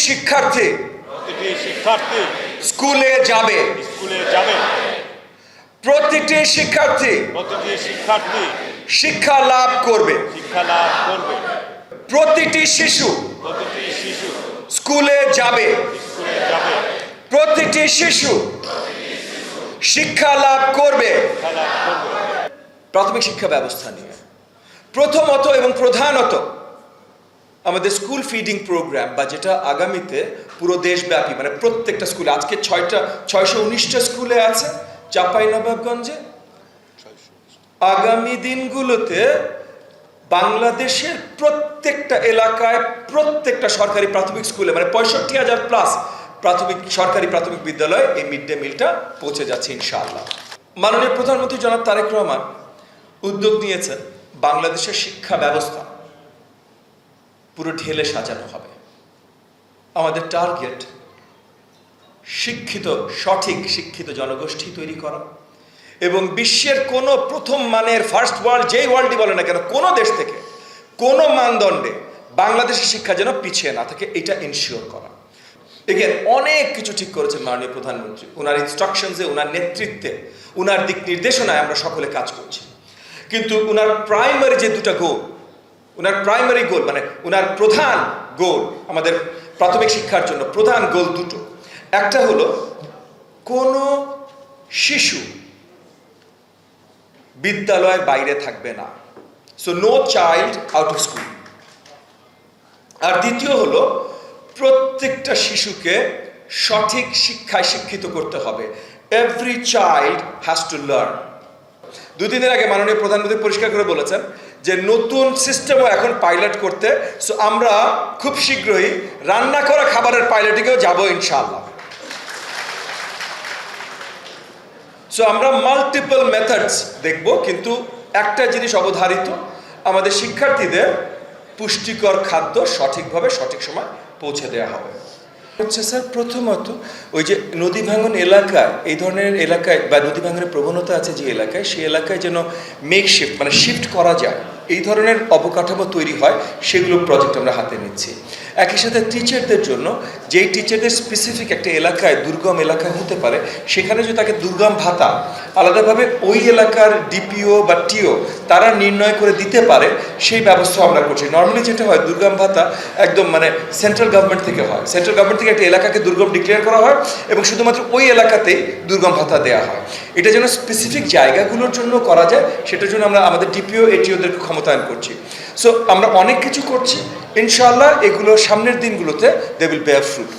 শিক্ষার্থী স্কুলে যাবে। প্রতিটি শিক্ষার্থী শিক্ষা লাভ করবে। প্রতিটি শিশু স্কুলে যাবে। প্রতিটি শিশু শিক্ষা লাভ করবে। প্রাথমিক শিক্ষা ব্যবস্থা নিয়ে প্রথমত এবং প্রধানত আমাদের স্কুল ফিডিং প্রোগ্রাম, বা যেটা আগামীতে পুরো দেশব্যাপী, মানে প্রত্যেকটা স্কুলে, আজকে 619টা স্কুলে আছে চাঁপাইনবাবগঞ্জে। আগামী দিনগুলোতে বাংলাদেশের প্রত্যেকটা এলাকায় প্রত্যেকটা সরকারি প্রাথমিক স্কুলে, মানে 65,000 প্লাস সরকারি প্রাথমিক বিদ্যালয়ে এই মিড ডে মিলটা পৌঁছে যাচ্ছে ইনশাআল্লাহ। মাননীয় প্রধানমন্ত্রী জনাব তারেক রহমান উদ্যোগ নিয়েছেন বাংলাদেশের শিক্ষা ব্যবস্থা পুরো ঢেলে সাজানো হবে। আমাদের টার্গেট সঠিক শিক্ষিত জনগোষ্ঠী তৈরি করা এবং বিশ্বের কোনো প্রথম মানের ফার্স্ট ওয়ার্ল্ড, যেই ওয়ার্ল্ডই বলে না কেন, কোনো দেশ থেকে কোনো মানদণ্ডে বাংলাদেশের শিক্ষা যেন পিছিয়ে না থাকে, এটা ইনশিওর করা। এগেন অনেক কিছু ঠিক করেছেন মাননীয় প্রধানমন্ত্রী, ওনার ইনস্ট্রাকশনসে, ওনার নেতৃত্বে, ওনার দিক নির্দেশনায় আমরা সকলে কাজ করছি। কিন্তু ওনার প্রাইমারি যে দুটা গোল, মানে ওনার প্রধান গোল আমাদের প্রাথমিক শিক্ষার জন্য প্রধান গোল দুটো। একটা হলো কোনো শিশু বিদ্যালয়ের বাইরে থাকবে না, so no child out of school. আর দ্বিতীয় হলো প্রত্যেকটা শিশুকে সঠিক শিক্ষায় শিক্ষিত করতে হবে। Every child has to learn. 2-3 দিন আগে মাননীয় প্রধানমন্ত্রী পরিষ্কার করে বলেছেন যে নতুন সিস্টেমও এখন পাইলট করতে, সো আমরা খুব শীঘ্রই রান্না করা খাবারের পাইলটিংয়েও যাব ইনশাআল্লাহ। সো আমরা মাল্টিপল মেথডস দেখব, কিন্তু একটা জিনিস অবধারিত, আমাদের শিক্ষার্থীদের পুষ্টিকর খাদ্য সঠিকভাবে সঠিক সময় পৌঁছে দেওয়া হবে। হচ্ছে স্যার, প্রথমত ওই যে নদী ভাঙন এলাকায়, এই ধরনের এলাকায় বা নদী ভাঙনের প্রবণতা আছে যে এলাকায়, সেই এলাকায় যেন মেকশিফট মানে শিফট করা যায়, এই ধরনের অবকাঠামো তৈরি হয়, সেগুলো প্রজেক্ট আমরা হাতে নিচ্ছি। একই সাথে টিচারদের জন্য, যেই টিচারদের স্পেসিফিক একটা এলাকায় দুর্গম এলাকায় হতে পারে, সেখানে যদি তাকে দুর্গম ভাতা আলাদাভাবে ওই এলাকার ডিপিও বা টিও তারা নির্ণয় করে দিতে পারে, সেই ব্যবস্থা আমরা করছি। নর্মালি যেটা হয়, দুর্গম ভাতা একদম মানে সেন্ট্রাল গভর্নমেন্ট থেকে হয়, সেন্ট্রাল গভর্নমেন্ট থেকে একটা এলাকাকে দুর্গম ডিক্লেয়ার করা হয় এবং শুধুমাত্র ওই এলাকাতেই দুর্গম ভাতা দেওয়া হয়। এটা যেন স্পেসিফিক জায়গাগুলোর জন্য করা যায়, সেটার জন্য আমরা আমাদের ডিপিও এটিওদের ক্ষমতায়ন করছি। সো আমরা অনেক কিছু করছি ইনশাআল্লাহ, এগুলো সামনের দিনগুলোতে দে উইল বেয়ার ফ্রুট।